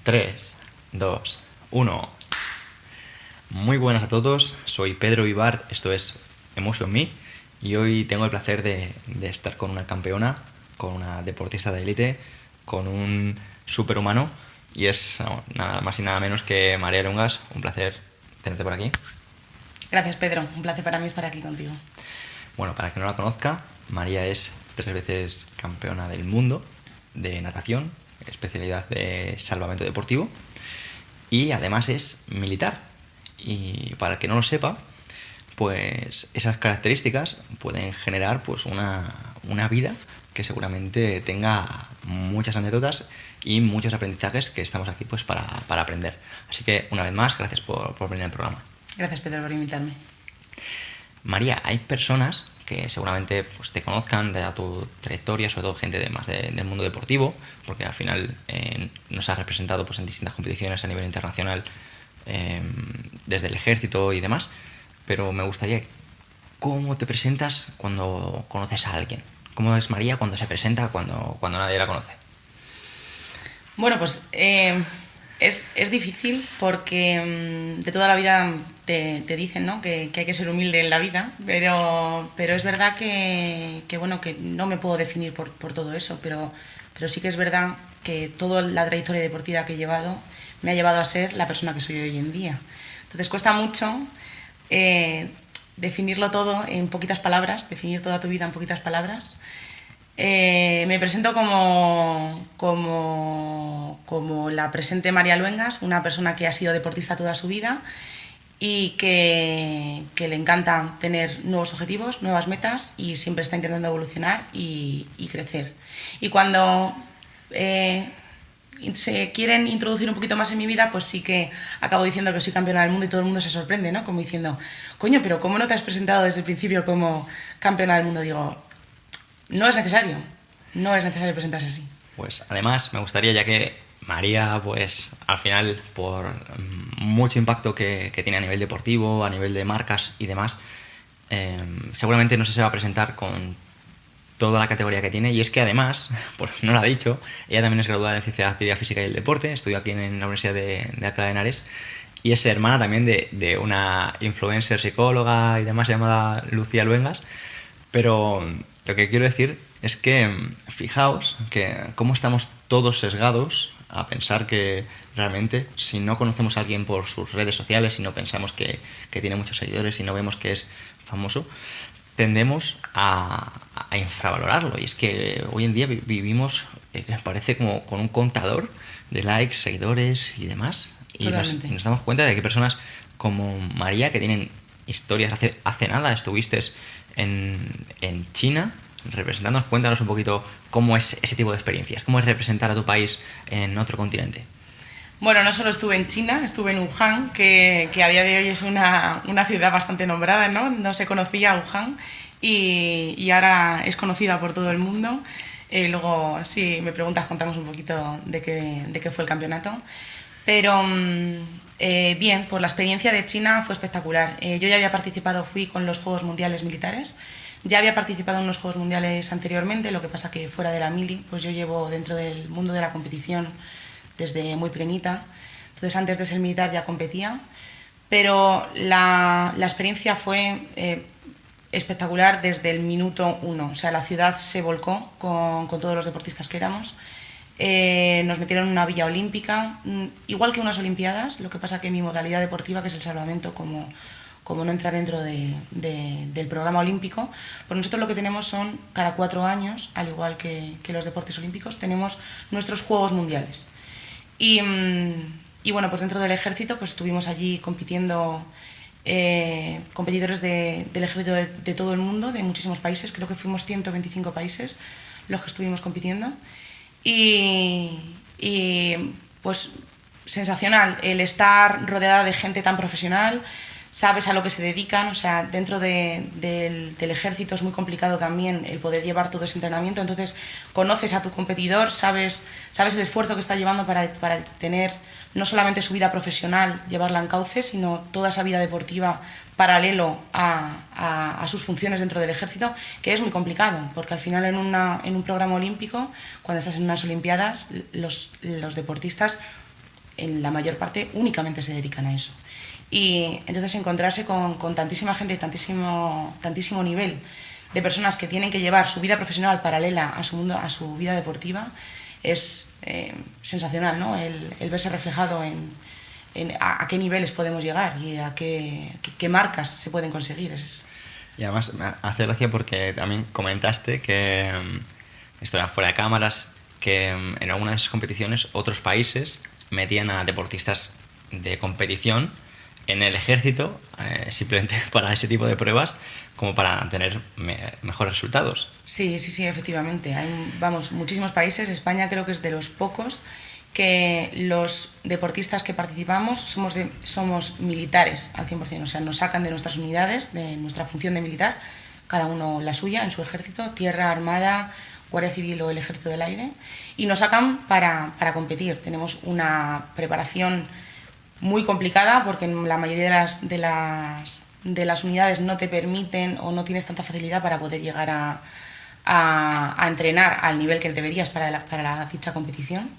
3, 2, 1. Muy buenas a todos, soy Pedro Vivar, esto es Emotion Me y hoy tengo el placer de estar con una campeona, con una deportista de élite, con un superhumano y es nada más y nada menos que María Luengas. Un placer tenerte por aquí. Gracias, Pedro, un placer para mí estar aquí contigo. Bueno, para quien no la conozca, María es 3 veces campeona del mundo de natación, especialidad de salvamento deportivo, y además es militar. Y para el que no lo sepa, pues esas características pueden generar pues una vida que seguramente tenga muchas anécdotas y muchos aprendizajes que estamos aquí pues para aprender. Así que una vez más, gracias por venir al programa. Gracias, Pedro, por invitarme. María, hay personas que seguramente pues, te conozcan de tu trayectoria, sobre todo gente del mundo deportivo, porque al final nos has representado pues, en distintas competiciones a nivel internacional, desde el ejército y demás, pero me gustaría, ¿cómo te presentas cuando conoces a alguien? ¿Cómo es María cuando se presenta, cuando nadie la conoce? Bueno, pues es difícil porque de toda la vida te dicen, ¿no? que hay que ser humilde en la vida, pero es verdad que bueno, que no me puedo definir por todo eso, pero sí que es verdad que toda la trayectoria deportiva que he llevado me ha llevado a ser la persona que soy hoy en día. Entonces cuesta mucho definirlo todo en poquitas palabras, definir toda tu vida en poquitas palabras. Me presento como la presente María Luengas, una persona que ha sido deportista toda su vida y que le encanta tener nuevos objetivos, nuevas metas y siempre está intentando evolucionar y crecer. Y cuando se quieren introducir un poquito más en mi vida, pues sí que acabo diciendo que soy campeona del mundo y todo el mundo se sorprende, ¿no? Como diciendo, coño, pero ¿cómo no te has presentado desde el principio como campeona del mundo? Digo, no es necesario presentarse así. Pues además me gustaría, ya que María, pues al final, por mucho impacto que tiene a nivel deportivo, a nivel de marcas y demás, seguramente no se va a presentar con toda la categoría que tiene. Y es que además, pues no lo ha dicho, ella también es graduada en Ciencia de la Actividad Física y el Deporte, estudió aquí en la Universidad de Alcalá de Henares, y es hermana también de una influencer psicóloga y demás llamada Lucía Luengas. Pero lo que quiero decir es que fijaos que cómo estamos todos sesgados a pensar que realmente si no conocemos a alguien por sus redes sociales, si no pensamos que tiene muchos seguidores, si no vemos que es famoso, tendemos a infravalorarlo. Y es que hoy en día vivimos, me parece, como con un contador de likes, seguidores y demás. Y nos damos cuenta de que personas como María, que tienen historias, hace nada estuviste en China representándonos. Cuéntanos un poquito cómo es ese tipo de experiencias, cómo es representar a tu país en otro continente. Bueno, no solo estuve en China, estuve en Wuhan, que a día de hoy es una ciudad bastante nombrada, ¿no? No se conocía Wuhan y ahora es conocida por todo el mundo. Luego, si me preguntas, contamos un poquito de qué fue el campeonato. Pero bien, pues la experiencia de China fue espectacular. Yo ya había participado, fui con los Juegos Mundiales Militares. Ya había participado en unos Juegos Mundiales anteriormente, lo que pasa que fuera de la mili, pues yo llevo dentro del mundo de la competición desde muy pequeñita. Entonces antes de ser militar ya competía, pero la experiencia fue espectacular desde el minuto 1. O sea, la ciudad se volcó con todos los deportistas que éramos. Nos metieron en una villa olímpica, igual que unas olimpiadas, lo que pasa que mi modalidad deportiva, que es el salvamento, como no entra dentro del programa olímpico, pues nosotros lo que tenemos son, cada 4 años, al igual que los deportes olímpicos, tenemos nuestros Juegos Mundiales. Y bueno, pues dentro del ejército pues estuvimos allí compitiendo, competidores del ejército de todo el mundo, de muchísimos países, creo que fuimos 125 países los que estuvimos compitiendo. Y pues sensacional el estar rodeada de gente tan profesional, sabes a lo que se dedican, o sea, dentro del ejército es muy complicado también el poder llevar todo ese entrenamiento, entonces conoces a tu competidor, sabes el esfuerzo que está llevando para tener no solamente su vida profesional, llevarla en cauce, sino toda esa vida deportiva paralelo a sus funciones dentro del ejército, que es muy complicado, porque al final en un programa olímpico, cuando estás en unas olimpiadas, los deportistas en la mayor parte únicamente se dedican a eso. Y entonces encontrarse con tantísima gente, tantísimo nivel de personas que tienen que llevar su vida profesional paralela a su mundo, a su vida deportiva, es sensacional, ¿no? El verse reflejado en a qué niveles podemos llegar y a qué marcas se pueden conseguir. Y además me hace gracia porque también comentaste que, esto era fuera de cámaras, que en algunas de esas competiciones otros países metían a deportistas de competición en el ejército, simplemente para ese tipo de pruebas, como para tener mejores resultados. Sí, efectivamente. Hay, muchísimos países. España creo que es de los pocos que los deportistas que participamos somos militares al 100%. O sea, nos sacan de nuestras unidades, de nuestra función de militar, cada uno la suya, en su ejército, tierra, armada, Guardia Civil o el Ejército del Aire, y nos sacan para competir. Tenemos una preparación muy complicada porque en la mayoría de las unidades no te permiten o no tienes tanta facilidad para poder llegar a entrenar al nivel que deberías para la dicha competición.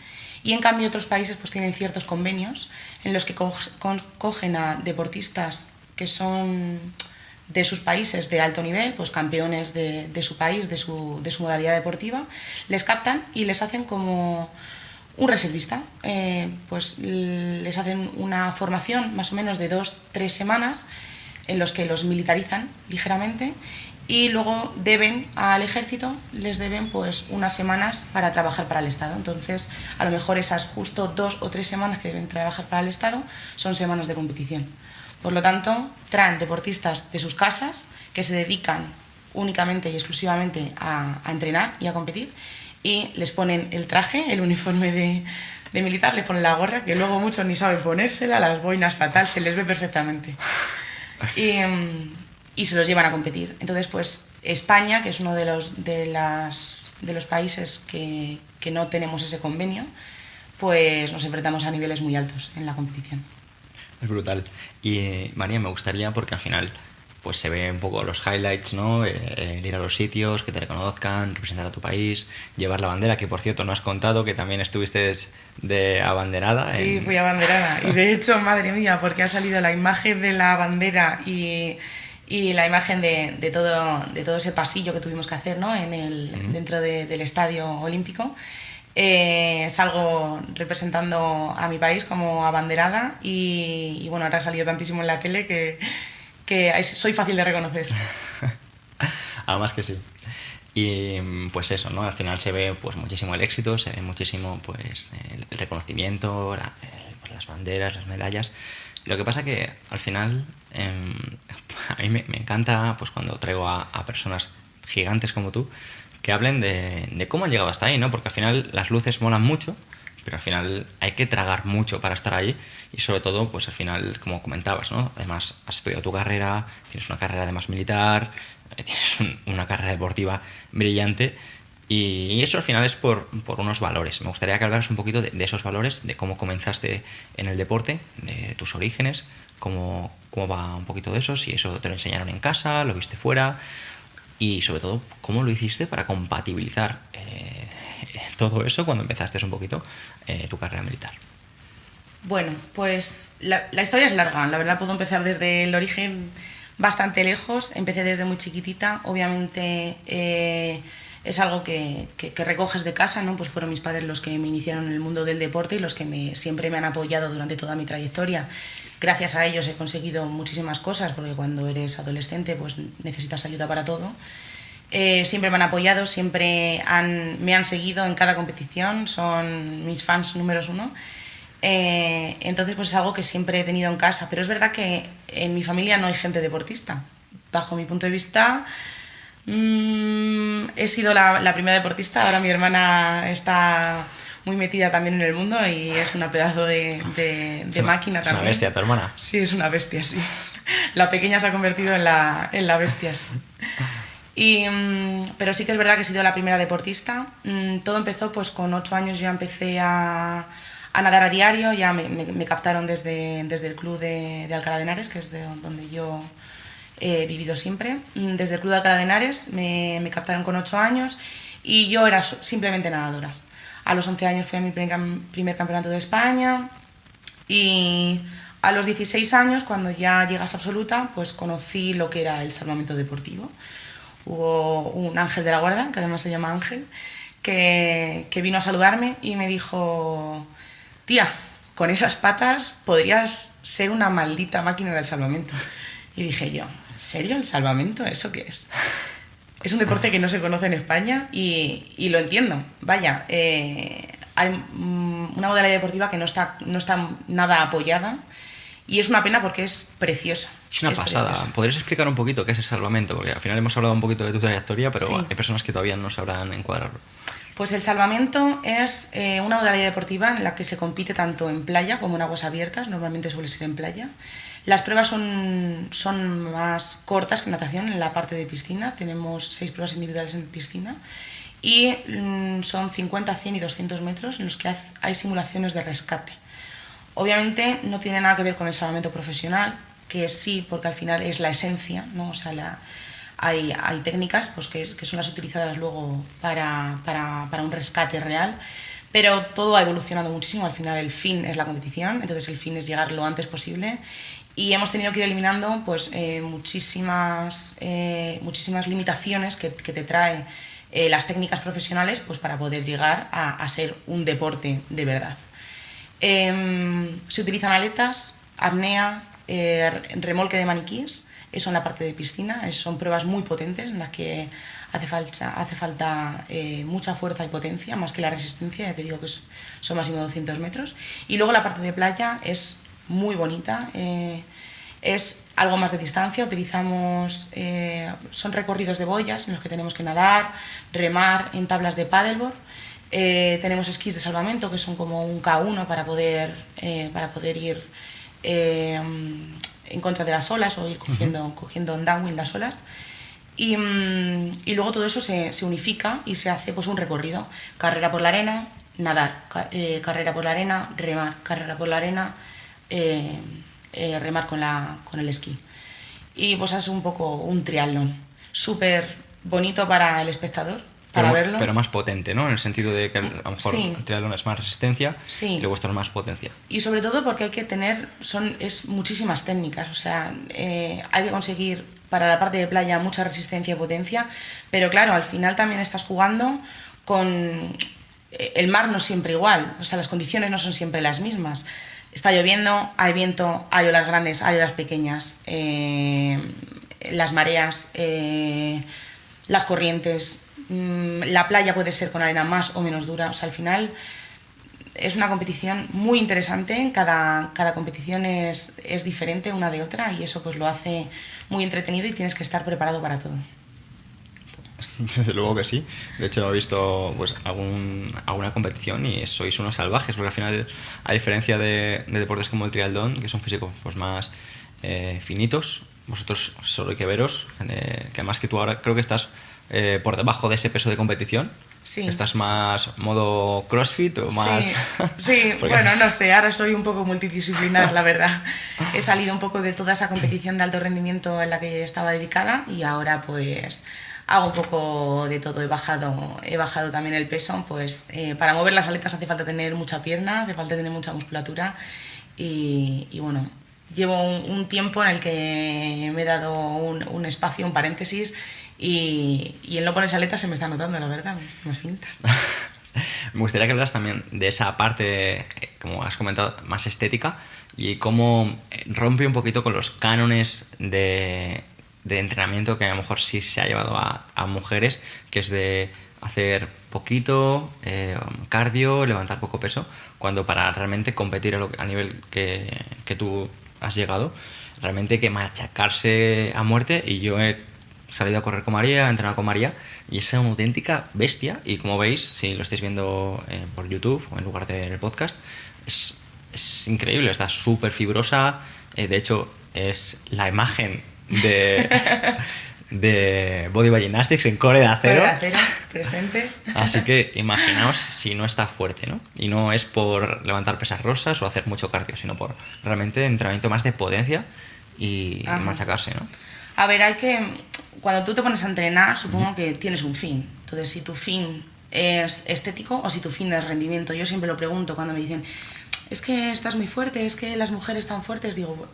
Y en cambio otros países pues tienen ciertos convenios en los que cogen a deportistas que son de sus países de alto nivel, pues campeones de su país, de su modalidad deportiva, les captan y les hacen como un reservista. Pues les hacen una formación más o menos de 2-3 semanas en los que los militarizan ligeramente y luego les deben pues unas semanas para trabajar para el Estado. Entonces, a lo mejor esas justo 2 o 3 semanas que deben trabajar para el Estado son semanas de competición. Por lo tanto, traen deportistas de sus casas que se dedican únicamente y exclusivamente a entrenar y a competir, y les ponen el traje, el uniforme de militar, les ponen la gorra, que luego muchos ni saben ponérsela, las boinas fatal, se les ve perfectamente. Y se los llevan a competir. Entonces, pues España, que es uno de los países que no tenemos ese convenio, pues nos enfrentamos a niveles muy altos en la competición. Es brutal. Y María, me gustaría, porque al final pues se ve un poco los highlights, ¿no? El ir a los sitios, que te reconozcan, representar a tu país, llevar la bandera, que por cierto no has contado que también estuviste de abanderada. Sí, fui abanderada. Y de hecho, madre mía, porque ha salido la imagen de la bandera y la imagen de todo ese pasillo que tuvimos que hacer, ¿no? Dentro del Estadio Olímpico. Salgo representando a mi país como abanderada y bueno, ahora ha salido tantísimo en la tele que soy fácil de reconocer. Además que sí. Y pues eso, ¿no? Al final se ve pues muchísimo el éxito, se ve muchísimo pues el reconocimiento, las banderas, las medallas. Lo que pasa que al final a mí me encanta pues cuando traigo a personas gigantes como tú que hablen de cómo han llegado hasta ahí, ¿no? Porque al final las luces molan mucho, pero al final hay que tragar mucho para estar ahí y sobre todo, pues al final, como comentabas, ¿no? Además, has estudiado tu carrera, tienes una carrera además militar, tienes una carrera deportiva brillante y eso al final es por unos valores. Me gustaría que hablaras un poquito de esos valores, de cómo comenzaste en el deporte, de tus orígenes, cómo va un poquito de eso, si eso te lo enseñaron en casa, lo viste fuera y sobre todo, cómo lo hiciste para compatibilizar todo eso cuando empezaste un poquito tu carrera militar. Bueno, pues la historia es larga. La verdad puedo empezar desde el origen bastante lejos. Empecé desde muy chiquitita. Obviamente es algo que recoges de casa, ¿no? Pues fueron mis padres los que me iniciaron en el mundo del deporte y los que siempre me han apoyado durante toda mi trayectoria. Gracias a ellos he conseguido muchísimas cosas, porque cuando eres adolescente pues necesitas ayuda para todo. Siempre me han apoyado, siempre me han seguido en cada competición, son mis fans números 1. Entonces pues es algo que siempre he tenido en casa, pero es verdad que en mi familia no hay gente deportista. Bajo mi punto de vista, he sido la primera deportista. Ahora mi hermana está muy metida también en el mundo y es una pedazo de máquina también. ¿Es una bestia tu hermana? Sí, es una bestia, sí. La pequeña se ha convertido en la bestia, sí. Pero sí que es verdad que he sido la primera deportista. Todo empezó pues con 8 años, ya empecé a nadar a diario, ya me captaron desde el club de Alcalá de Henares, que es de donde yo he vivido siempre. Desde el club de Alcalá de Henares me captaron con 8 años y yo era simplemente nadadora. A los 11 años fui a mi primer campeonato de España, Y a los 16 años, cuando ya llegas a absoluta, pues conocí lo que era el salvamento deportivo. Hubo un ángel de la guarda, que además se llama Ángel, que vino a saludarme y me dijo: tía, con esas patas podrías ser una maldita máquina del salvamento. Y dije yo: ¿en serio el salvamento? ¿Eso qué es? Es un deporte que no se conoce en España y lo entiendo. Vaya, hay una modalidad deportiva que no está nada apoyada y es una pena porque es preciosa. Es una pasada. Preciosa. ¿Podrías explicar un poquito qué es el salvamento? Porque al final hemos hablado un poquito de tu trayectoria, pero Sí. hay personas que todavía no sabrán encuadrarlo. Pues el salvamento es una modalidad deportiva en la que se compite tanto en playa como en aguas abiertas, normalmente suele ser en playa. Las pruebas son más cortas que natación en la parte de piscina, tenemos 6 pruebas individuales en piscina y son 50, 100 y 200 metros en los que hay simulaciones de rescate. Obviamente no tiene nada que ver con el salvamento profesional, que sí, porque al final es la esencia, ¿no? O sea, hay técnicas pues, que son las utilizadas luego para un rescate real, pero todo ha evolucionado muchísimo. Al final el fin es la competición, entonces el fin es llegar lo antes posible y hemos tenido que ir eliminando pues, muchísimas limitaciones que te trae las técnicas profesionales pues, para poder llegar a ser un deporte de verdad. Se utilizan aletas, apnea, remolque de maniquíes, eso en la parte de piscina. Son pruebas muy potentes en las que hace falta mucha fuerza y potencia, más que la resistencia, ya te digo que son máximo 200 metros. Y luego la parte de playa es muy bonita, es algo más de distancia, utilizamos, son recorridos de boyas en los que tenemos que nadar, remar en tablas de paddleboard. Tenemos esquís de salvamento que son como un K1 para poder ir en contra de las olas o ir cogiendo en downwind las olas y luego todo eso se unifica y se hace pues un recorrido: carrera por la arena, nadar, carrera por la arena, remar, carrera por la arena, remar con el esquí, y pues es un poco un triatlón súper bonito para el espectador, para verlo. Pero más potente, ¿no? En el sentido de que a lo mejor Sí. el triatlón es más resistencia Sí. y lo vuestro es más potencia. Y sobre todo porque hay que tener, es muchísimas técnicas, o sea, hay que conseguir para la parte de playa mucha resistencia y potencia, pero claro, al final también estás jugando con... El mar no es siempre igual, o sea, las condiciones no son siempre las mismas. Está lloviendo, hay viento, hay olas grandes, hay olas pequeñas, las mareas, las corrientes, la playa puede ser con arena más o menos dura, o sea, al final es una competición muy interesante, cada competición es diferente una de otra y eso pues lo hace muy entretenido y tienes que estar preparado para todo. Desde luego que sí. De hecho he visto pues alguna competición y sois unos salvajes, porque al final, a diferencia de deportes como el triatlón, que son físicos pues más finitos, vosotros solo hay que veros, que además que tú ahora creo que estás por debajo de ese peso de competición. Sí. ¿Estás más modo CrossFit o más...? Sí, bueno, no sé, ahora soy un poco multidisciplinar, la verdad. He salido un poco de toda esa competición de alto rendimiento en la que estaba dedicada y ahora pues hago un poco de todo. He bajado también el peso, pues para mover las aletas hace falta tener mucha pierna, hace falta tener mucha musculatura y bueno, llevo un tiempo en el que me he dado un espacio, un paréntesis, y el no poner aletas se me está notando, la verdad, estoy más finita. Me gustaría que hablas también de esa parte, como has comentado, más estética y cómo rompe un poquito con los cánones de entrenamiento que a lo mejor sí se ha llevado a mujeres, que es de hacer poquito, cardio, levantar poco peso, cuando para realmente competir a nivel que tú has llegado, realmente hay que machacarse a muerte. Y yo he salido a correr con María, he entrenado con María y es una auténtica bestia. Y como veis, si lo estáis viendo por YouTube o en lugar del podcast, es increíble, está súper fibrosa. De hecho, es la imagen de Body by Gymnastics en core de acero. Core de acero, presente. Así que imaginaos si no está fuerte, ¿no? Y no es por levantar pesas rosas o hacer mucho cardio, sino por realmente entrenamiento más de potencia y machacarse, ¿no? A ver, cuando tú te pones a entrenar, supongo que tienes un fin. Entonces, si tu fin es estético o si tu fin es rendimiento. Yo siempre lo pregunto cuando me dicen, es que estás muy fuerte, es que las mujeres están fuertes. Digo,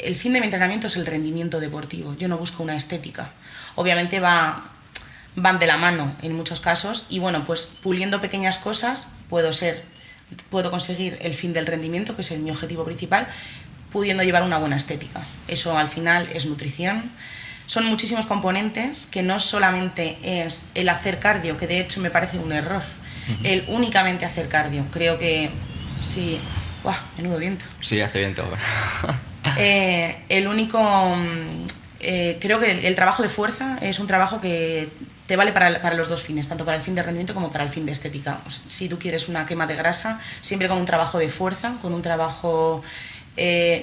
el fin de mi entrenamiento es el rendimiento deportivo, yo no busco una estética. Obviamente van de la mano en muchos casos y bueno, pues puliendo pequeñas cosas puedo conseguir el fin del rendimiento, que es mi objetivo principal, pudiendo llevar una buena estética. Eso al final es nutrición. Son muchísimos componentes, que no solamente es el hacer cardio, que de hecho me parece un error, el únicamente hacer cardio. Creo que sí. ¡Buah! Menudo viento. Sí, hace viento. El único. Creo que el trabajo de fuerza es un trabajo que te vale para los dos fines, tanto para el fin de rendimiento como para el fin de estética. Si tú quieres una quema de grasa, siempre con un trabajo de fuerza, con un trabajo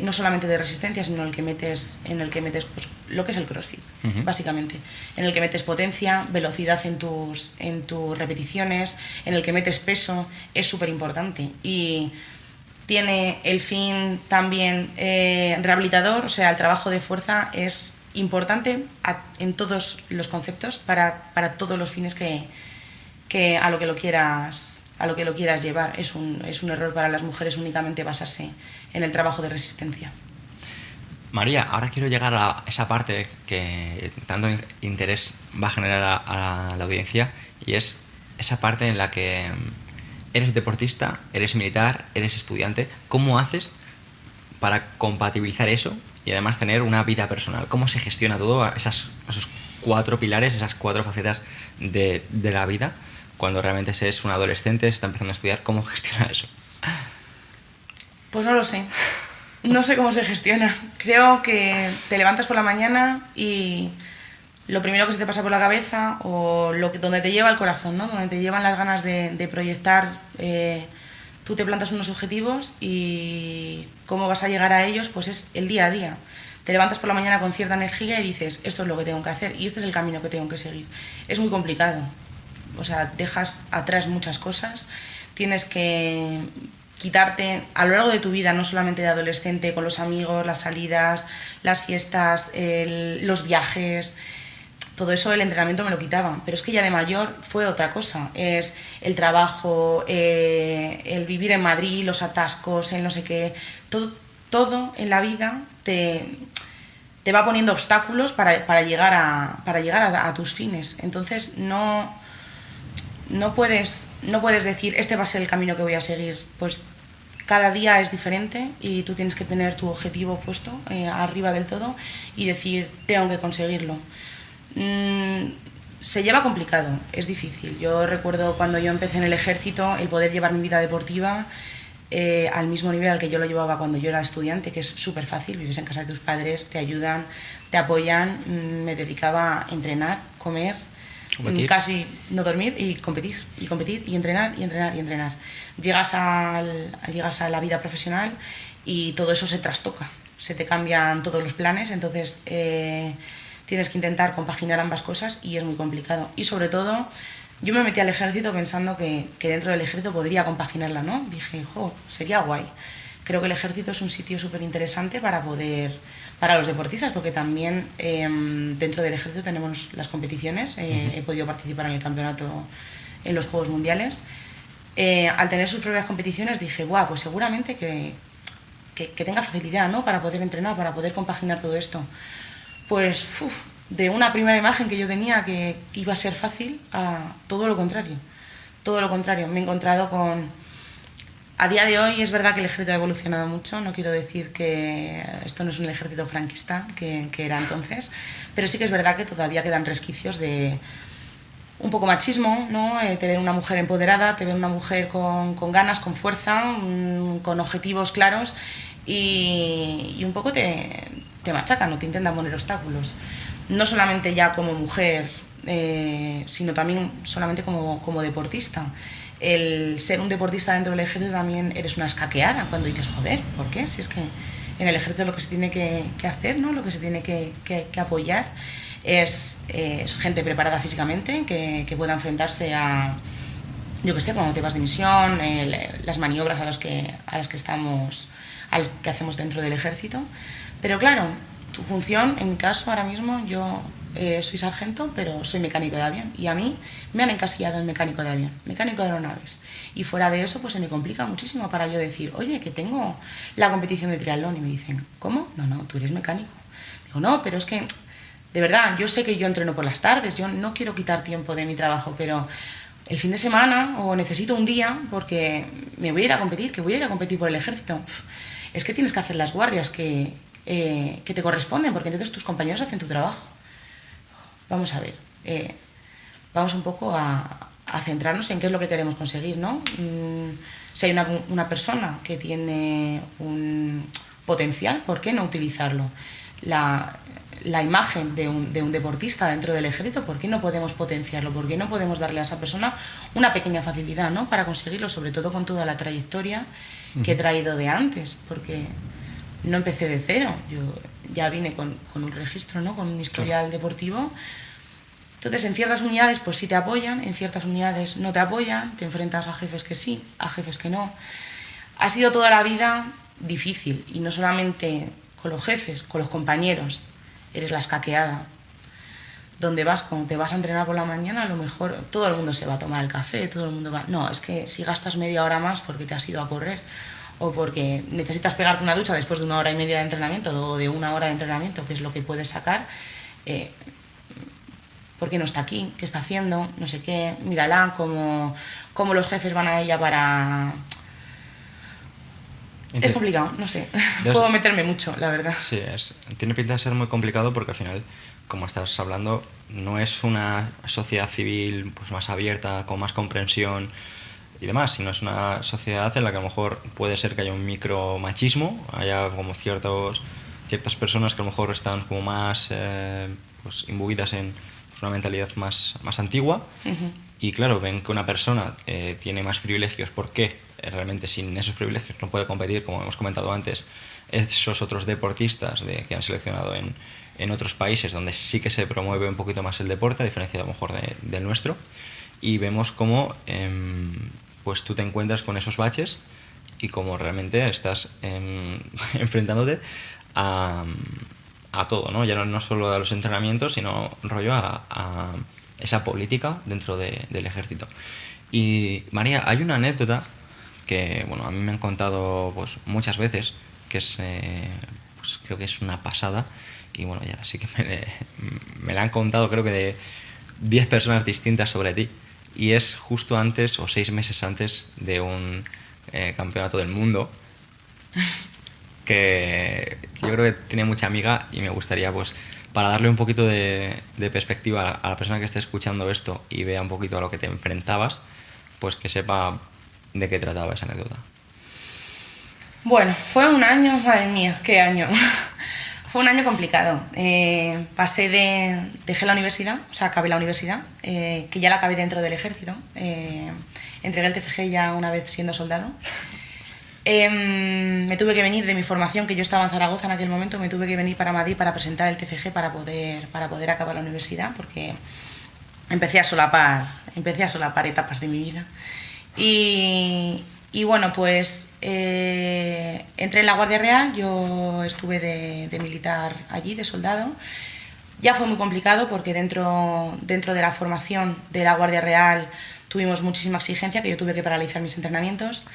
no solamente de resistencia, sino en el que metes pues, lo que es el CrossFit, básicamente. En el que metes potencia, velocidad en tus repeticiones, en el que metes peso, es súper importante. Y tiene el fin también rehabilitador, o sea, el trabajo de fuerza es importante en todos los conceptos para todos los fines que a lo que lo quieras llevar. Es un error para las mujeres únicamente basarse en el trabajo de resistencia. María, ahora quiero llegar a esa parte que tanto interés va a generar a la audiencia, y es esa parte en la que eres deportista, eres militar, eres estudiante. ¿Cómo haces para compatibilizar eso y además tener una vida personal? ¿Cómo se gestiona todo, esos 4 pilares, esas 4 facetas de la vida, cuando realmente se es un adolescente, se está empezando a estudiar? ¿Cómo gestiona eso? Pues no lo sé. No sé cómo se gestiona. Creo que te levantas por la mañana y lo primero que se te pasa por la cabeza, o donde te lleva el corazón, ¿no? Donde te llevan las ganas de proyectar, tú te plantas unos objetivos y cómo vas a llegar a ellos, pues es el día a día. Te levantas por la mañana con cierta energía y dices, esto es lo que tengo que hacer y este es el camino que tengo que seguir. Es muy complicado. O sea, dejas atrás muchas cosas, tienes que quitarte a lo largo de tu vida, no solamente de adolescente, con los amigos, las salidas, las fiestas, los viajes. Todo eso el entrenamiento me lo quitaba, pero es que ya de mayor fue otra cosa. Es el trabajo, el vivir en Madrid, los atascos, el no sé qué. Todo en la vida te va poniendo obstáculos para llegar a tus fines. Entonces no puedes decir, este va a ser el camino que voy a seguir. Pues cada día es diferente y tú tienes que tener tu objetivo puesto arriba del todo y decir, tengo que conseguirlo. Se lleva complicado, es difícil. Yo recuerdo cuando yo empecé en el ejército, el poder llevar mi vida deportiva al mismo nivel al que yo lo llevaba cuando yo era estudiante, que es súper fácil, vives en casa de tus padres, te ayudan, te apoyan. Me dedicaba a entrenar, comer, casi no dormir y competir y entrenar. Llegas a la vida profesional y todo eso se trastoca, se te cambian todos los planes, entonces tienes que intentar compaginar ambas cosas y es muy complicado. Y sobre todo, yo me metí al ejército pensando que dentro del ejército podría compaginarla, ¿no? Dije, sería guay. Creo que el ejército es un sitio súper interesante para los deportistas, porque también dentro del ejército tenemos las competiciones. He podido participar en el campeonato en los Juegos Mundiales. Al tener sus propias competiciones dije, pues seguramente que tenga facilidad, ¿no? Para poder entrenar, para poder compaginar todo esto. Pues de una primera imagen que yo tenía que iba a ser fácil a todo lo contrario. Todo lo contrario. Me he encontrado con... A día de hoy es verdad que el ejército ha evolucionado mucho, no quiero decir que esto no es un ejército franquista que era entonces, pero sí que es verdad que todavía quedan resquicios de un poco machismo, ¿no? Te ven una mujer empoderada, te ven una mujer con ganas, con fuerza, con objetivos claros y un poco te machacan o te intentan poner obstáculos. No solamente ya como mujer, sino también solamente como deportista. El ser un deportista dentro del ejército también eres una escaqueada cuando dices, joder, ¿por qué? Si es que en el ejército lo que se tiene que hacer, ¿no? Lo que se tiene que apoyar es gente preparada físicamente que pueda enfrentarse a, yo qué sé, cuando te vas de misión, las maniobras a las que hacemos dentro del ejército. Pero claro, tu función, en mi caso ahora mismo, yo soy sargento, pero soy mecánico de avión. Y a mí me han encasillado en mecánico de avión, mecánico de aeronaves. Y fuera de eso, pues se me complica muchísimo para yo decir, oye, que tengo la competición de triatlón. Y me dicen, ¿cómo? No, tú eres mecánico. Digo, no, pero es que, de verdad, yo sé que yo entreno por las tardes, yo no quiero quitar tiempo de mi trabajo, pero el fin de semana o necesito un día porque me voy a ir a competir, que voy a ir a competir por el ejército. Es que tienes que hacer las guardias que te corresponden, porque entonces tus compañeros hacen tu trabajo. Vamos a ver, vamos un poco a centrarnos en qué es lo que queremos conseguir, ¿no? Si hay una persona que tiene un potencial, ¿por qué no utilizarlo? La imagen de un deportista dentro del ejército, ¿por qué no podemos potenciarlo? ¿Por qué no podemos darle a esa persona una pequeña facilidad, ¿no? Para conseguirlo, sobre todo con toda la trayectoria que he traído de antes, porque no empecé de cero, yo ya vine con un registro, ¿no? Con un historial deportivo. Entonces, en ciertas unidades pues sí te apoyan, en ciertas unidades no te apoyan, te enfrentas a jefes que sí, a jefes que no. Ha sido toda la vida difícil, y no solamente con los jefes, con los compañeros. Eres la escaqueada. Donde vas, cuando te vas a entrenar por la mañana, a lo mejor todo el mundo se va a tomar el café, todo el mundo va... No, es que si gastas media hora más porque te has ido a correr, o porque necesitas pegarte una ducha después de 1 hora y media de entrenamiento, o de 1 hora de entrenamiento, que es lo que puedes sacar, ¿por qué no está aquí? ¿Qué está haciendo? No sé qué. Mírala, cómo los jefes van a ella para... Es complicado, no sé. Puedo meterme mucho, la verdad. Sí, tiene pinta de ser muy complicado porque al final, como estás hablando, no es una sociedad civil pues más abierta, con más comprensión y demás, sino es una sociedad en la que a lo mejor puede ser que haya un micromachismo, haya como ciertas personas que a lo mejor están como más pues imbuidas en pues, una mentalidad más antigua. Y claro, ven que una persona tiene más privilegios. ¿Por qué? Realmente sin esos privilegios no puede competir, como hemos comentado antes, esos otros deportistas que han seleccionado en otros países donde sí que se promueve un poquito más el deporte, a diferencia a lo mejor del nuestro. Y vemos cómo pues tú te encuentras con esos baches y cómo realmente estás enfrentándote a todo, ¿no? Ya no solo a los entrenamientos, sino rollo a esa política dentro del ejército. Y María, hay una anécdota que bueno, a mí me han contado pues, muchas veces, que es pues, creo que es una pasada, y bueno, ya sí que me la han contado creo que de 10 personas distintas sobre ti, y es justo antes o 6 meses antes de un campeonato del mundo que yo creo que tiene mucha amiga, y me gustaría pues para darle un poquito de perspectiva a la persona que esté escuchando esto y vea un poquito a lo que te enfrentabas, pues que sepa de qué trataba esa anécdota. Bueno, fue un año, madre mía, qué año. Fue un año complicado. Dejé la universidad, o sea, acabé la universidad, que ya la acabé dentro del ejército. Entregué el TFG ya una vez siendo soldado. Me tuve que venir de mi formación, que yo estaba en Zaragoza en aquel momento, me tuve que venir para Madrid para presentar el TFG para poder acabar la universidad, porque empecé a solapar etapas de mi vida. Y bueno, pues entré en la Guardia Real, yo estuve de militar allí, de soldado. Ya fue muy complicado porque dentro de la formación de la Guardia Real tuvimos muchísima exigencia, que yo tuve que paralizar mis entrenamientos.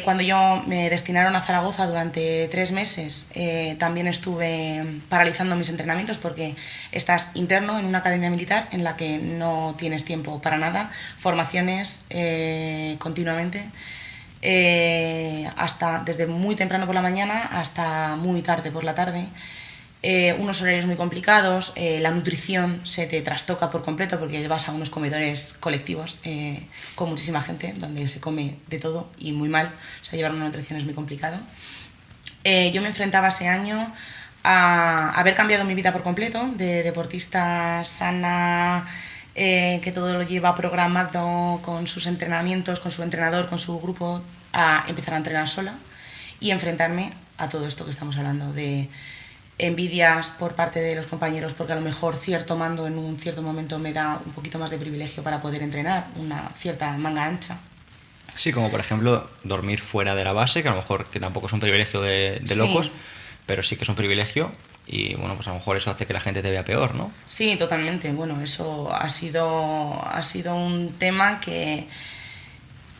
Cuando yo me destinaron a Zaragoza durante 3 meses, también estuve paralizando mis entrenamientos porque estás interno en una academia militar en la que no tienes tiempo para nada, formaciones continuamente, hasta desde muy temprano por la mañana hasta muy tarde por la tarde. Unos horarios muy complicados, la nutrición se te trastoca por completo porque vas a unos comedores colectivos con muchísima gente donde se come de todo y muy mal, o sea, llevar una nutrición es muy complicado. Yo me enfrentaba ese año a haber cambiado mi vida por completo, de deportista sana, que todo lo lleva programado con sus entrenamientos, con su entrenador, con su grupo, a empezar a entrenar sola y enfrentarme a todo esto que estamos hablando de envidias por parte de los compañeros porque a lo mejor cierto mando en un cierto momento me da un poquito más de privilegio para poder entrenar, una cierta manga ancha. Sí, como por ejemplo dormir fuera de la base, que a lo mejor que tampoco es un privilegio de locos, sí, pero sí que es un privilegio, y bueno, pues a lo mejor eso hace que la gente te vea peor, ¿no? Sí, totalmente. Bueno, eso ha sido un tema que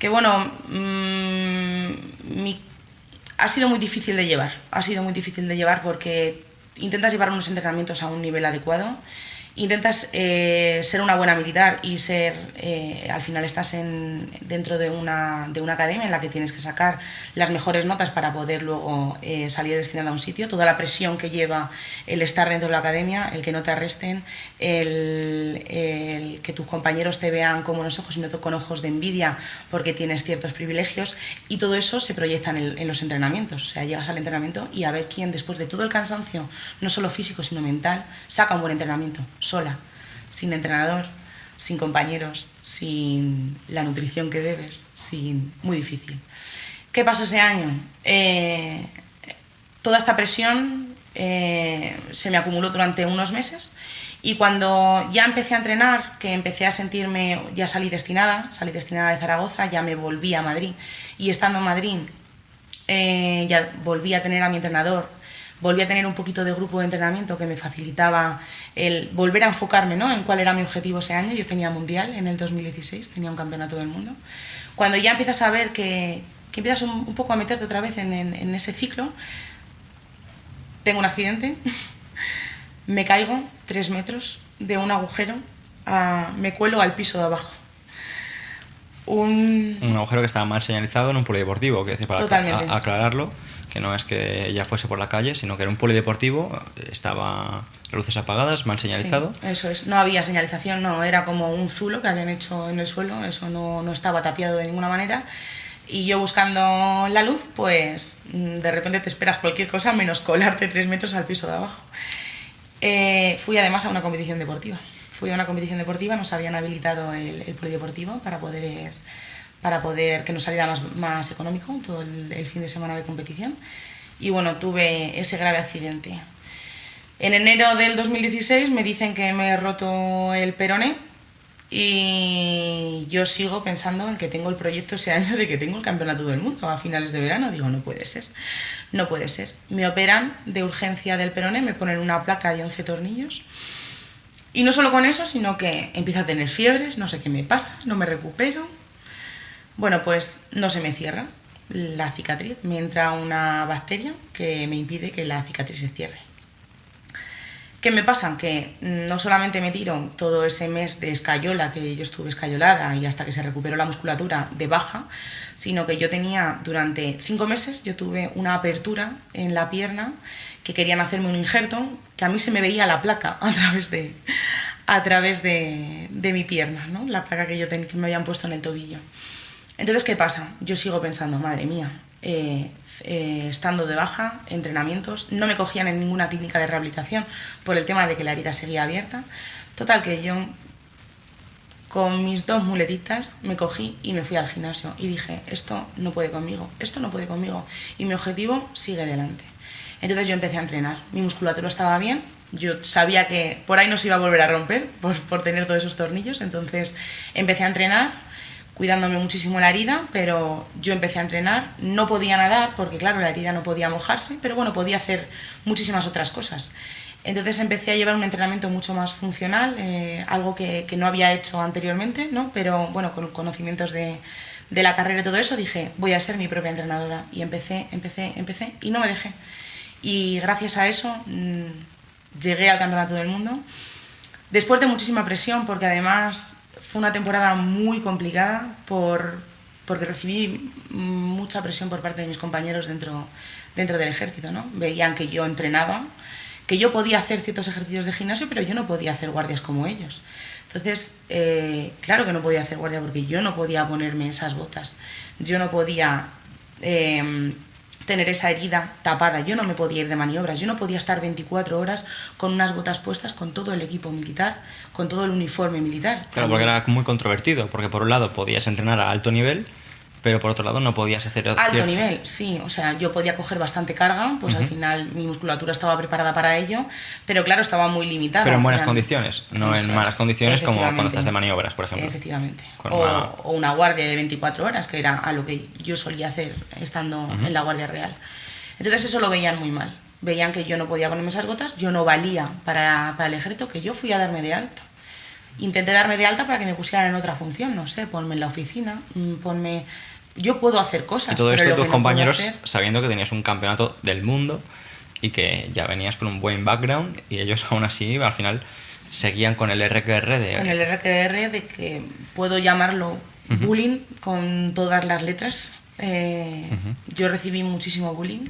bueno, ha sido muy difícil de llevar. Ha sido muy difícil de llevar porque intentas llevar unos entrenamientos a un nivel adecuado, intentas ser una buena militar y al final estás dentro de una academia en la que tienes que sacar las mejores notas para poder luego salir destinado a un sitio. Toda la presión que lleva el estar dentro de la academia, el que no te arresten, el que tus compañeros te vean con buenos ojos y no con ojos de envidia porque tienes ciertos privilegios, y todo eso se proyecta en los entrenamientos. O sea, llegas al entrenamiento y a ver quién, después de todo el cansancio, no solo físico sino mental, saca un buen entrenamiento sola, sin entrenador, sin compañeros, sin la nutrición que debes, muy difícil. ¿Qué pasó ese año? Toda esta presión se me acumuló durante unos meses, y cuando ya empecé a entrenar, que empecé a sentirme, ya salí destinada de Zaragoza, ya me volví a Madrid, y estando en Madrid ya volví a tener a mi entrenador, volví a tener un poquito de grupo de entrenamiento que me facilitaba el volver a enfocarme, ¿no?, en cuál era mi objetivo ese año. Yo tenía mundial en el 2016, tenía un campeonato del mundo. Cuando ya empiezas a ver que empiezas un poco a meterte otra vez en ese ciclo, tengo un accidente, me caigo 3 metros de un agujero, me cuelo al piso de abajo. Un agujero que estaba mal señalizado en un polideportivo, que para aclararlo, que no es que ella fuese por la calle, sino que era un polideportivo, estaba las luces apagadas, mal señalizado. Sí, eso es, no había señalización, no, era como un zulo que habían hecho en el suelo, eso no estaba tapiado de ninguna manera, y yo buscando la luz, pues de repente te esperas cualquier cosa menos colarte 3 metros al piso de abajo. Fui además a una competición deportiva. Nos habían habilitado el polideportivo para poder que nos saliera más económico todo el fin de semana de competición. Y bueno, tuve ese grave accidente. En enero del 2016 me dicen que me he roto el peroné, y yo sigo pensando en que tengo el proyecto ese año de que tengo el campeonato del mundo a finales de verano. Digo, no puede ser. Me operan de urgencia del peroné, me ponen una placa y 11 tornillos. Y no solo con eso, sino que empiezo a tener fiebres, no sé qué me pasa, no me recupero. Bueno, pues no se me cierra la cicatriz, me entra una bacteria que me impide que la cicatriz se cierre. ¿Qué me pasa? Que no solamente me tiro todo ese mes de escayola, que yo estuve escayolada y hasta que se recuperó la musculatura de baja, sino que yo tenía durante 5 meses, yo tuve una apertura en la pierna, que querían hacerme un injerto, que a mí se me veía la placa a través de mi pierna, ¿no?, la placa que me habían puesto en el tobillo. Entonces, ¿qué pasa? Yo sigo pensando, madre mía, estando de baja, entrenamientos, no me cogían en ninguna clínica de rehabilitación por el tema de que la herida seguía abierta. Total, que yo con mis 2 muletitas me cogí y me fui al gimnasio y dije, esto no puede conmigo, y mi objetivo sigue delante. Entonces yo empecé a entrenar, mi musculatura estaba bien, yo sabía que por ahí no se iba a volver a romper por tener todos esos tornillos, entonces empecé a entrenar, cuidándome muchísimo la herida, pero yo empecé a entrenar, no podía nadar porque claro, la herida no podía mojarse, pero bueno, podía hacer muchísimas otras cosas. Entonces empecé a llevar un entrenamiento mucho más funcional, algo que no había hecho anteriormente, ¿no?, pero bueno, con conocimientos de la carrera y todo eso, dije, voy a ser mi propia entrenadora, y empecé y no me dejé. Y gracias a eso llegué al campeonato del mundo, después de muchísima presión, porque además fue una temporada muy complicada porque recibí mucha presión por parte de mis compañeros dentro del ejército, ¿no? Veían que yo entrenaba, que yo podía hacer ciertos ejercicios de gimnasio, pero yo no podía hacer guardias como ellos. Entonces, claro que no podía hacer guardia porque yo no podía ponerme esas botas, yo no podía tener esa herida tapada, yo no me podía ir de maniobras, yo no podía estar 24 horas con unas botas puestas, con todo el equipo militar, con todo el uniforme militar. Claro, porque era muy controvertido, porque por un lado podías entrenar a alto nivel, pero por otro lado no podías hacer... Alto nivel, sí, o sea, yo podía coger bastante carga, pues al final mi musculatura estaba preparada para ello, pero claro, estaba muy limitada. Pero en buenas condiciones, no en malas condiciones como cuando estás de maniobras, por ejemplo. Efectivamente, o una guardia de 24 horas, que era a lo que yo solía hacer estando en la Guardia Real. Entonces eso lo veían muy mal. veían que yo no podía ponerme esas botas, yo no valía para el ejército, que yo fui a darme de alta. Intenté darme de alta para que me pusieran en otra función, no sé, ponme en la oficina, ponme... Yo puedo hacer cosas. Y todo esto tus compañeros hacer... sabiendo que tenías un campeonato del mundo y que ya venías con un buen background y ellos aún así al final seguían con el RQR de... Con el RQR de que puedo llamarlo bullying con todas las letras. Yo recibí muchísimo bullying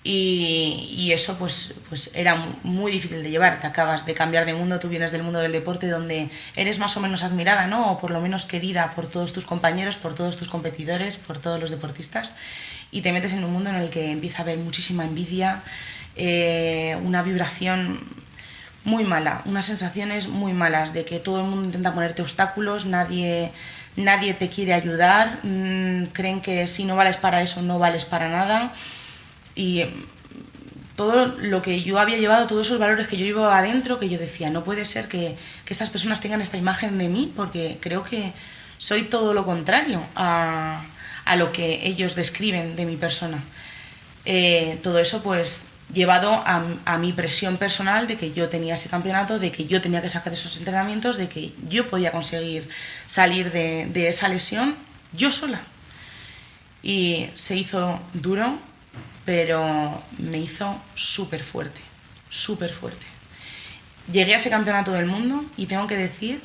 y eso pues era muy difícil de llevar. Te acabas de cambiar de mundo, tú vienes del mundo del deporte donde eres más o menos admirada, ¿no? O por lo menos querida por todos tus compañeros, por todos tus competidores, por todos los deportistas, y te metes en un mundo en el que empieza a haber muchísima envidia, una vibración muy mala, unas sensaciones muy malas de que todo el mundo intenta ponerte obstáculos, nadie te quiere ayudar, creen que si no vales para eso no vales para nada. Y todo lo que yo había llevado, todos esos valores que yo llevaba adentro, que yo decía, no puede ser que estas personas tengan esta imagen de mí, porque creo que soy todo lo contrario a lo que ellos describen de mi persona. Todo eso pues llevado a mi presión personal de que yo tenía ese campeonato, de que yo tenía que sacar esos entrenamientos, de que yo podía conseguir salir de esa lesión yo sola. Y se hizo duro, pero me hizo súper fuerte, súper fuerte. Llegué a ese campeonato del mundo y tengo que decir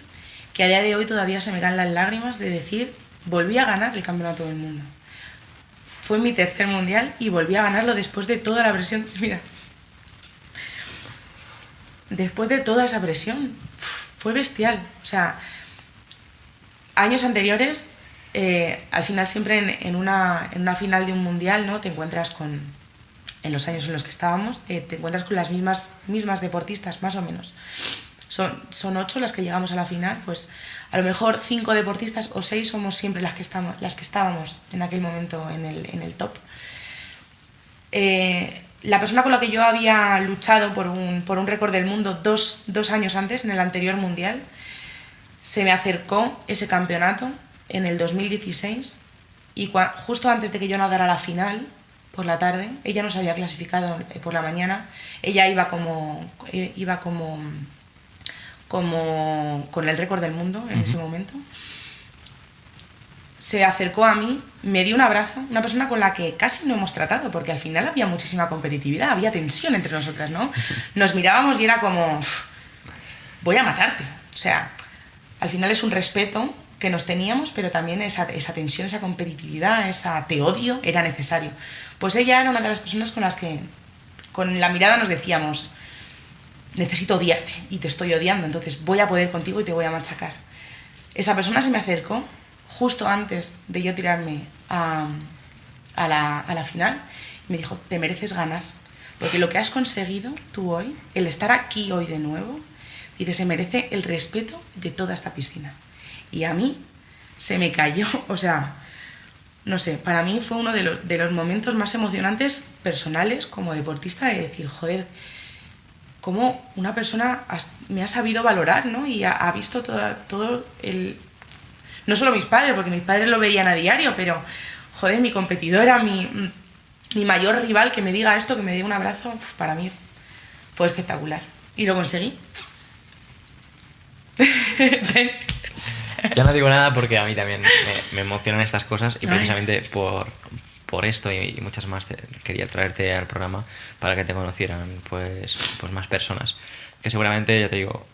que a día de hoy todavía se me caen las lágrimas de decir, volví a ganar el campeonato del mundo. Fue mi tercer mundial y volví a ganarlo después de toda la presión. Mira, después de toda esa presión, fue bestial. O sea, años anteriores... al final siempre en una final de un mundial, ¿no? Te encuentras con, en los años en los que estábamos, te encuentras con las mismas deportistas, más o menos. Son 8 las que llegamos a la final, pues a lo mejor 5 deportistas o 6 somos siempre las que estábamos en aquel momento en el top. La persona con la que yo había luchado por un récord del mundo dos años antes, en el anterior mundial, se me acercó ese campeonato en el 2016 y justo antes de que yo nadara la final por la tarde, ella no se había clasificado por la mañana, ella iba con el récord del mundo en ese momento, se acercó a mí, me dio un abrazo, una persona con la que casi no hemos tratado, porque al final había muchísima competitividad, había tensión entre nosotras, ¿no? Nos mirábamos y era como, voy a matarte. O sea, al final es un respeto que nos teníamos, pero también esa tensión, esa competitividad, te odio, era necesario. Pues ella era una de las personas con las que con la mirada nos decíamos, necesito odiarte y te estoy odiando, entonces voy a poder contigo y te voy a machacar. Esa persona se me acercó justo antes de yo tirarme a la final y me dijo, te mereces ganar, porque lo que has conseguido tú hoy, el estar aquí hoy de nuevo, dice, se merece el respeto de toda esta piscina. Y a mí se me cayó, o sea, no sé, para mí fue uno de los momentos más emocionantes personales como deportista, de decir, joder, cómo una persona me ha sabido valorar, ¿no? Y ha visto todo el... No solo mis padres, porque mis padres lo veían a diario, pero, joder, mi competidora, mi mayor rival, que me diga esto, que me dé un abrazo, para mí fue espectacular. Y lo conseguí. Ya no digo nada porque a mí también me emocionan estas cosas y precisamente por esto y muchas más quería traerte al programa para que te conocieran pues más personas. Que seguramente, ya te digo,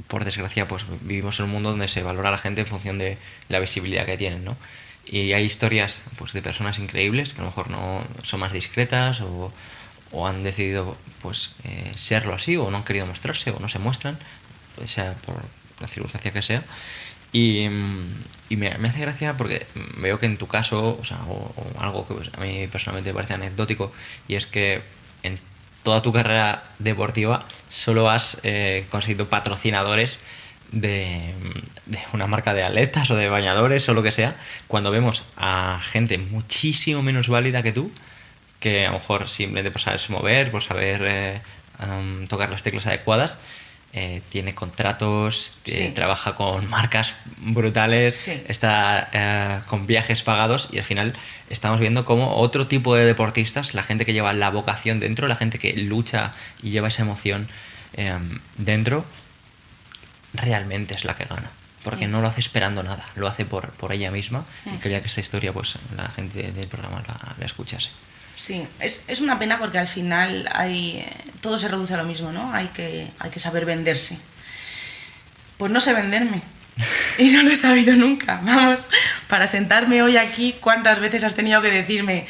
por desgracia pues vivimos en un mundo donde se valora a la gente en función de la visibilidad que tienen, ¿no? Y hay historias pues de personas increíbles que a lo mejor no son más discretas o han decidido pues serlo así o no han querido mostrarse o no se muestran, sea por la circunstancia que sea, y me hace gracia porque veo que en tu caso, o sea, o algo que pues, a mí personalmente me parece anecdótico, y es que en toda tu carrera deportiva solo has conseguido patrocinadores de una marca de aletas o de bañadores o lo que sea, cuando vemos a gente muchísimo menos válida que tú, que a lo mejor simplemente por saberse mover, por saber tocar las teclas adecuadas, tiene contratos, Sí. trabaja con marcas brutales, Sí. está con viajes pagados y al final estamos viendo cómo otro tipo de deportistas, la gente que lleva la vocación dentro, la gente que lucha y lleva esa emoción dentro, realmente es la que gana. Porque no lo hace esperando nada, lo hace por ella misma y quería que esta historia pues la gente del programa la escuchase. Sí, es una pena porque al final todo se reduce a lo mismo, ¿no? Hay que saber venderse. Pues no sé venderme. Y no lo he sabido nunca. Vamos, para sentarme hoy aquí, ¿cuántas veces has tenido que decirme,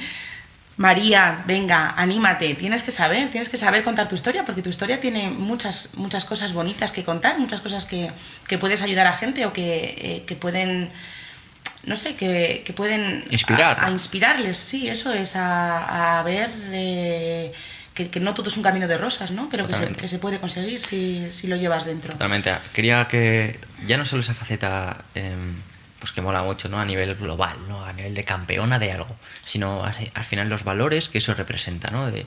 María, venga, anímate, tienes que saber contar tu historia, porque tu historia tiene muchas cosas bonitas que contar, muchas cosas que puedes ayudar a gente o que pueden, no sé, que pueden Inspirar. a inspirarles, sí, eso es, a ver que no todo es un camino de rosas, ¿no? Pero que se puede conseguir si lo llevas dentro. Totalmente. Quería que ya no solo esa faceta pues que mola mucho, ¿no? A nivel global, ¿no? A nivel de campeona de algo, sino al final los valores que eso representa, ¿no? De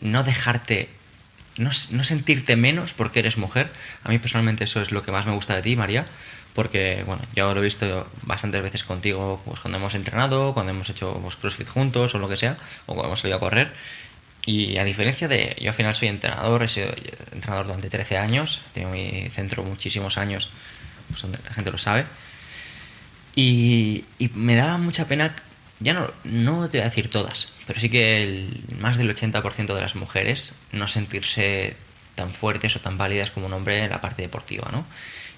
no dejarte, no sentirte menos porque eres mujer. A mí personalmente eso es lo que más me gusta de ti, María, porque, bueno, yo lo he visto bastantes veces contigo, pues cuando hemos entrenado, cuando hemos hecho pues, CrossFit juntos o lo que sea, o cuando hemos salido a correr. Y a diferencia de... Yo al final soy entrenador, he sido entrenador durante 13 años, he tenido mi centro muchísimos años, pues donde la gente lo sabe. Y me daba mucha pena, ya no te voy a decir todas, pero sí que más del 80% de las mujeres no sentirse tan fuertes o tan válidas como un hombre en la parte deportiva, ¿no?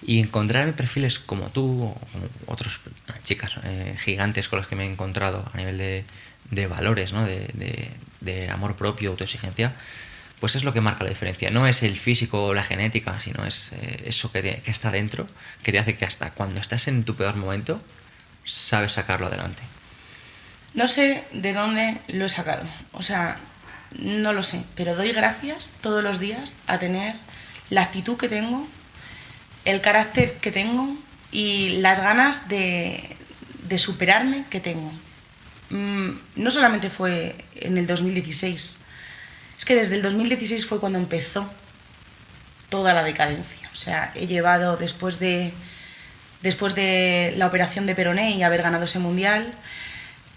Y encontrarme perfiles como tú o como otras chicas gigantes con los que me he encontrado a nivel de valores, ¿no? De amor propio, autoexigencia, pues es lo que marca la diferencia. No es el físico o la genética, sino es eso que está dentro, que te hace que hasta cuando estás en tu peor momento, sabes sacarlo adelante. No sé de dónde lo he sacado, o sea, no lo sé, pero doy gracias todos los días a tener la actitud que tengo, el carácter que tengo y las ganas de superarme que tengo. No solamente fue en el 2016, es que desde el 2016 fue cuando empezó toda la decadencia. O sea, he llevado después de la operación de peroné y haber ganado ese mundial,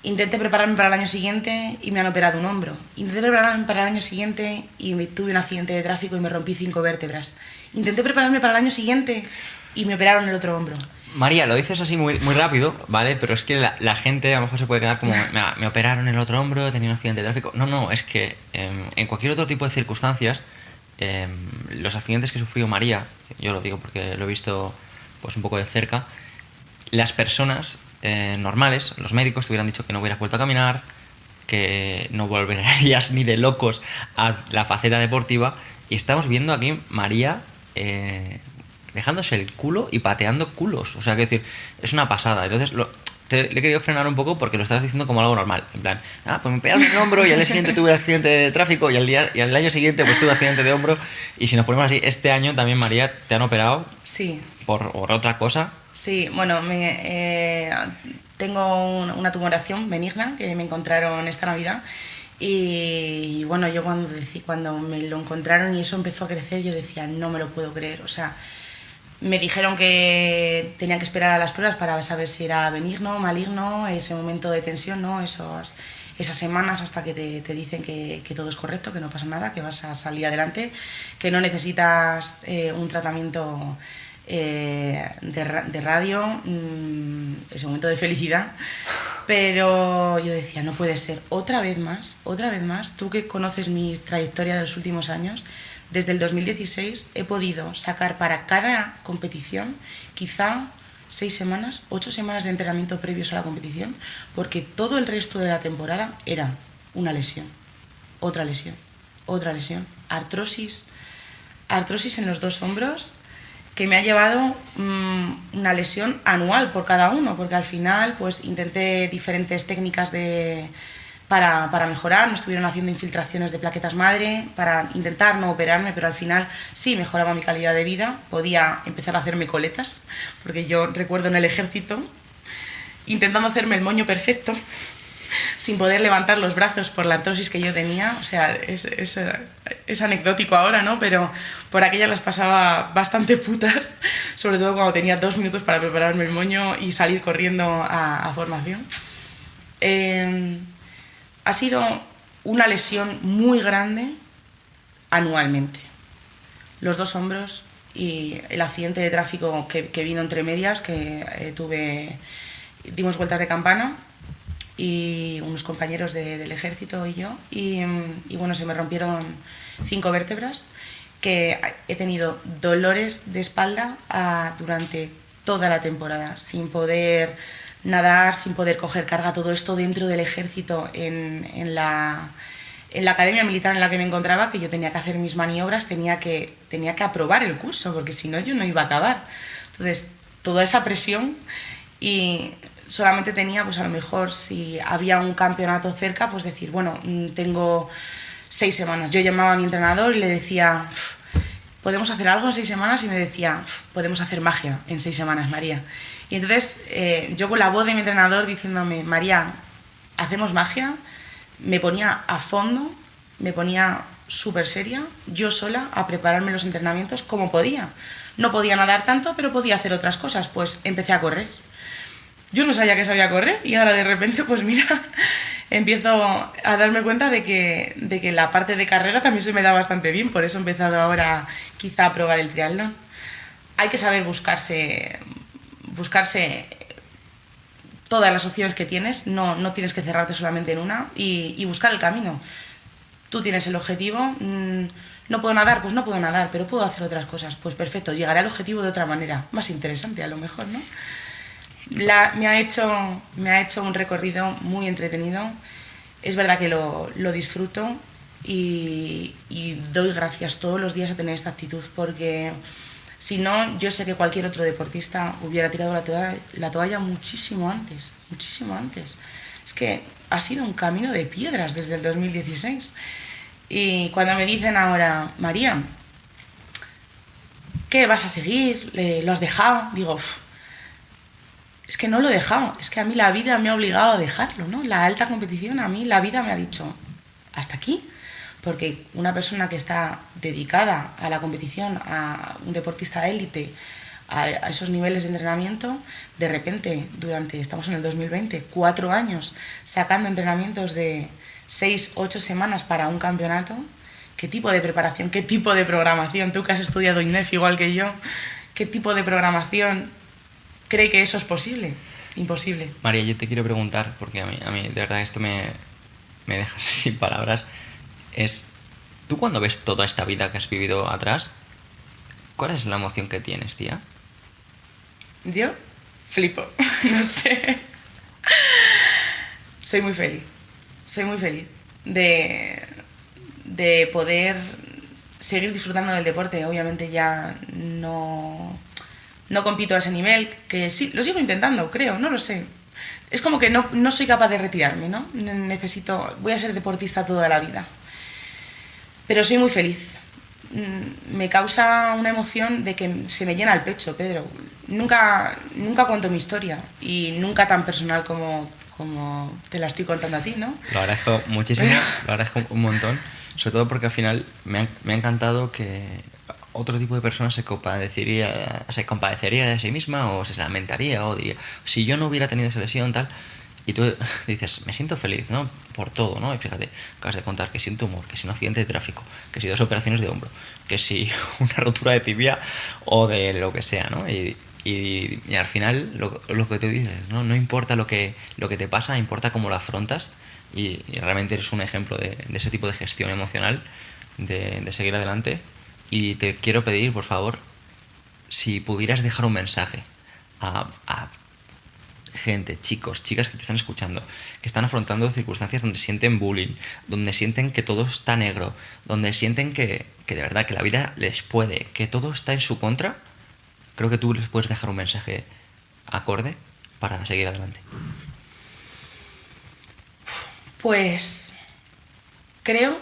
intenté prepararme para el año siguiente y me han operado un hombro. Intenté prepararme para el año siguiente y tuve un accidente de tráfico y me rompí 5 vértebras. Intenté prepararme para el año siguiente y me operaron el otro hombro. María, lo dices así muy, muy rápido, ¿vale? Pero es que la gente a lo mejor se puede quedar como, me operaron el otro hombro, tenía un accidente de tráfico. No, es que en cualquier otro tipo de circunstancias, los accidentes que sufrió María, yo lo digo porque lo he visto pues un poco de cerca, las personas normales, los médicos te hubieran dicho que no hubieras vuelto a caminar, que no volverías ni de locos a la faceta deportiva, y estamos viendo aquí María dejándose el culo y pateando culos. O sea, que decir, es una pasada. Entonces, le he querido frenar un poco porque lo estás diciendo como algo normal. En plan, pues me pegaron el hombro y al día siguiente tuve accidente de tráfico y al año siguiente pues tuve accidente de hombro. Y si nos ponemos así, este año también, María, te han operado. Sí. Por otra cosa. Sí, bueno, tengo una tumoración benigna que me encontraron esta Navidad. Y bueno, yo cuando me lo encontraron y eso empezó a crecer, yo decía, no me lo puedo creer. O sea, me dijeron que tenía que esperar a las pruebas para saber si era benigno, maligno, ese momento de tensión, ¿no? Esas semanas hasta que te dicen que todo es correcto, que no pasa nada, que vas a salir adelante, que no necesitas un tratamiento de radio, ese momento de felicidad. Pero yo decía, no puede ser, otra vez más, tú que conoces mi trayectoria de los últimos años, desde el 2016 he podido sacar para cada competición quizá 6 semanas, 8 semanas de entrenamiento previos a la competición, porque todo el resto de la temporada era una lesión, otra lesión, artrosis en los 2 hombros, que me ha llevado una lesión anual por cada uno, porque al final pues intenté diferentes técnicas para mejorar, me estuvieron haciendo infiltraciones de plaquetas madre para intentar no operarme, pero al final sí mejoraba mi calidad de vida, podía empezar a hacerme coletas, porque yo recuerdo en el ejército intentando hacerme el moño perfecto sin poder levantar los brazos por la artrosis que yo tenía. O sea, es anecdótico ahora, ¿no? Pero por aquellas las pasaba bastante putas, sobre todo cuando tenía 2 minutos para prepararme el moño y salir corriendo a formación. Ha sido una lesión muy grande anualmente. Los 2 hombros y el accidente de tráfico que vino entre medias, que dimos vueltas de campana, y unos compañeros del ejército y yo, y bueno, se me rompieron 5 vértebras, que he tenido dolores de espalda durante toda la temporada, sin poder nadar, sin poder coger carga, todo esto dentro del ejército, en la academia militar en la que me encontraba, que yo tenía que hacer mis maniobras, tenía que aprobar el curso, porque si no yo no iba a acabar. Entonces, toda esa presión, y solamente tenía, pues a lo mejor si había un campeonato cerca, pues decir, bueno, tengo 6 semanas. Yo llamaba a mi entrenador y le decía, ¿podemos hacer algo en 6 semanas? Y me decía, podemos hacer magia en 6 semanas, María. Y entonces yo con la voz de mi entrenador diciéndome, María, ¿hacemos magia? Me ponía a fondo, me ponía súper seria, yo sola, a prepararme los entrenamientos como podía. No podía nadar tanto, pero podía hacer otras cosas. Pues empecé a correr. Yo no sabía que sabía correr y ahora de repente, pues mira, empiezo a darme cuenta de que la parte de carrera también se me da bastante bien. Por eso he empezado ahora quizá a probar el triatlón. Hay que saber buscarse todas las opciones que tienes, no tienes que cerrarte solamente en una, y buscar el camino. Tú tienes el objetivo, no puedo nadar, pues no puedo nadar, pero puedo hacer otras cosas. Pues perfecto, llegaré al objetivo de otra manera, más interesante a lo mejor, ¿no? Me ha hecho un recorrido muy entretenido. Es verdad que lo disfruto y doy gracias todos los días a tener esta actitud, porque si no, yo sé que cualquier otro deportista hubiera tirado la toalla muchísimo antes, muchísimo antes. Es que ha sido un camino de piedras desde el 2016. Y cuando me dicen ahora, María, ¿qué vas a seguir? ¿Lo has dejado? Digo, es que no lo he dejado, es que a mí la vida me ha obligado a dejarlo, ¿no? La alta competición, a mí la vida me ha dicho, hasta aquí. Porque una persona que está dedicada a la competición, a un deportista de élite, a esos niveles de entrenamiento, de repente, estamos en el 2020, 4 años sacando entrenamientos de 6, 8 semanas para un campeonato, ¿qué tipo de preparación, qué tipo de programación? Tú que has estudiado INEF igual que yo, ¿qué tipo de programación cree que eso es posible? Imposible. María, yo te quiero preguntar, porque a mí de verdad esto me dejas sin palabras. Tú cuando ves toda esta vida que has vivido atrás, ¿cuál es la emoción que tienes, tía? Yo flipo, no sé. Soy muy feliz de poder seguir disfrutando del deporte. Obviamente ya no compito a ese nivel, que sí, lo sigo intentando, creo, no lo sé. Es como que no soy capaz de retirarme, ¿no? Voy a ser deportista toda la vida. Pero soy muy feliz. Me causa una emoción de que se me llena el pecho, Pedro. Nunca cuento mi historia, y nunca tan personal como te la estoy contando a ti, ¿no? Lo agradezco muchísimo, lo agradezco un montón, sobre todo porque al final me ha encantado que otro tipo de personas se compadecería de sí misma, o se lamentaría, o diría, si yo no hubiera tenido esa lesión, tal. Y tú dices, me siento feliz, ¿no? Por todo, ¿no? Y fíjate, acabas de contar que si un tumor, que si un accidente de tráfico, que si 2 operaciones de hombro, que si una rotura de tibia o de lo que sea, ¿no? Y al final lo que tú dices, ¿no? No importa lo que te pasa, importa cómo lo afrontas, y realmente eres un ejemplo de ese tipo de gestión emocional, de seguir adelante. Y te quiero pedir, por favor, si pudieras dejar un mensaje a gente, chicos, chicas que te están escuchando, que están afrontando circunstancias donde sienten bullying, donde sienten que todo está negro, donde sienten que de verdad que la vida les puede, que todo está en su contra, creo que tú les puedes dejar un mensaje acorde para seguir adelante. Pues creo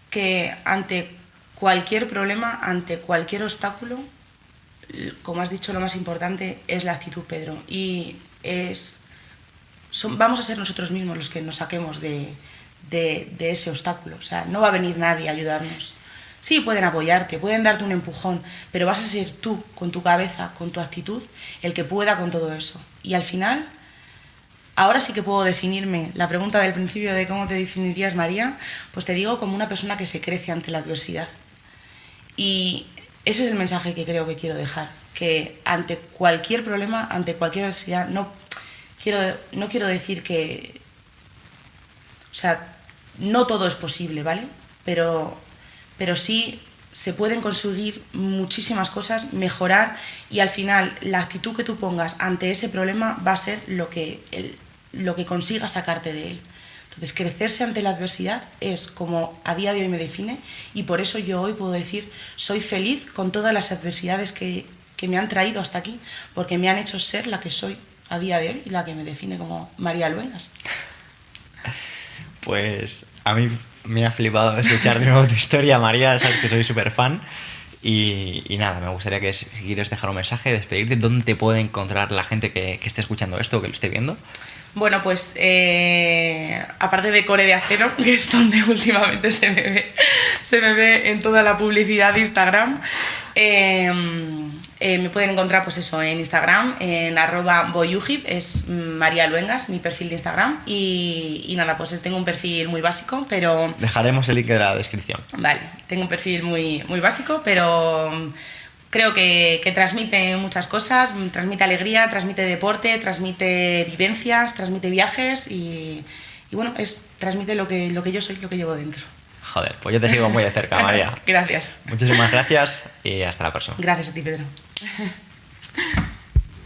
que ante cualquier problema, ante cualquier obstáculo, como has dicho, lo más importante es la actitud, Pedro, y es vamos a ser nosotros mismos los que nos saquemos de ese obstáculo. O sea, no va a venir nadie a ayudarnos. Sí, pueden apoyarte, pueden darte un empujón, pero vas a ser tú, con tu cabeza, con tu actitud, el que pueda con todo eso. Y al final, ahora sí que puedo definirme. La pregunta del principio de cómo te definirías, María, pues te digo como una persona que se crece ante la adversidad. Y ese es el mensaje que creo que quiero dejar, que ante cualquier problema, ante cualquier adversidad, no quiero decir que... O sea, no todo es posible, ¿vale? Pero sí se pueden conseguir muchísimas cosas, mejorar, y al final la actitud que tú pongas ante ese problema va a ser lo que consiga sacarte de él. Entonces, crecerse ante la adversidad es como a día de hoy me define, y por eso yo hoy puedo decir, soy feliz con todas las adversidades que me han traído hasta aquí, porque me han hecho ser la que soy a día de hoy y la que me define como María Luengas. Pues a mí me ha flipado escuchar de nuevo tu historia, María, sabes que soy súper fan. Y nada, me gustaría que si quieres dejar un mensaje, despedirte, ¿dónde te puede encontrar la gente que esté escuchando esto o que lo esté viendo? Bueno, pues aparte de Core de Acero, que es donde últimamente se me ve en toda la publicidad de Instagram, me pueden encontrar pues eso, en Instagram, en @boyujib, es María Luengas, mi perfil de Instagram, y nada, pues tengo un perfil muy básico, pero... Dejaremos el link de la descripción. Vale, tengo un perfil muy, muy básico, pero... Creo que transmite muchas cosas, transmite alegría, transmite deporte, transmite vivencias, transmite viajes y bueno, transmite lo que yo soy, lo que llevo dentro. Joder, pues yo te sigo muy de cerca, María. Gracias. Muchísimas gracias y hasta la próxima. Gracias a ti, Pedro.